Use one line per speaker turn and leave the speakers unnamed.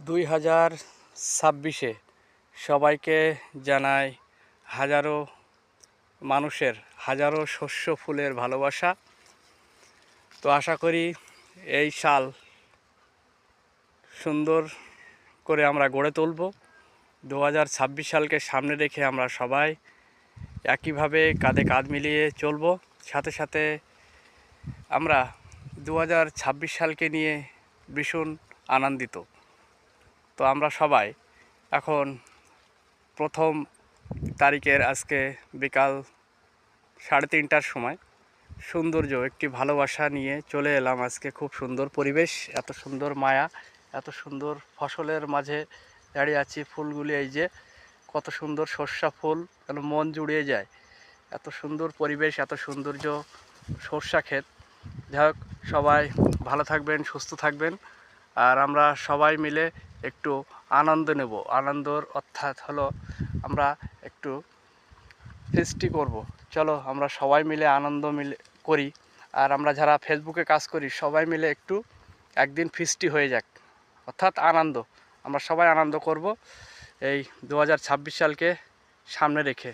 2026-এ সবাইকে জানাই হাজারো মানুষের হাজারো শস্য ফুলের ভালোবাসা। তো আশা করি এই সাল সুন্দর করে আমরা গড়ে তুলব। 2026 সালকে সামনে রেখে আমরা সবাই একইভাবে কাঁধে কাঁধ মিলিয়ে চলব। সাথে সাথে আমরা 2026 সালকে নিয়ে ভীষণ আনন্দিত। তো আমরা সবাই এখন প্রথম তারিখের আজকে বিকাল 3:30টার সময় সৌন্দর্য একটি ভালোবাসা নিয়ে চলে এলাম। আজকে খুব সুন্দর পরিবেশ, এত সুন্দর মায়া, এত সুন্দর ফসলের মাঝে দাঁড়িয়ে আছি। ফুলগুলি এই যে কত সুন্দর সর্ষা ফুল, যেন মন জুড়িয়ে যায়। এত সুন্দর পরিবেশ, এত সৌন্দর্য সর্ষা ক্ষেত। যাই হোক, সবাই ভালো থাকবেন, সুস্থ থাকবেন, আর আমরা সবাই মিলে একটু আনন্দ নেব। আনন্দর অর্থাৎ হলো আমরা একটু ফিস্টি করব। চলো আমরা সবাই মিলে আনন্দ মিলে করি। আর আমরা যারা ফেসবুকে কাজ করি সবাই মিলে একটু একদিন ফিস্টি হয়ে যাক, অর্থাৎ আনন্দ। আমরা সবাই আনন্দ করব এই 2026 সালকে সামনে রেখে।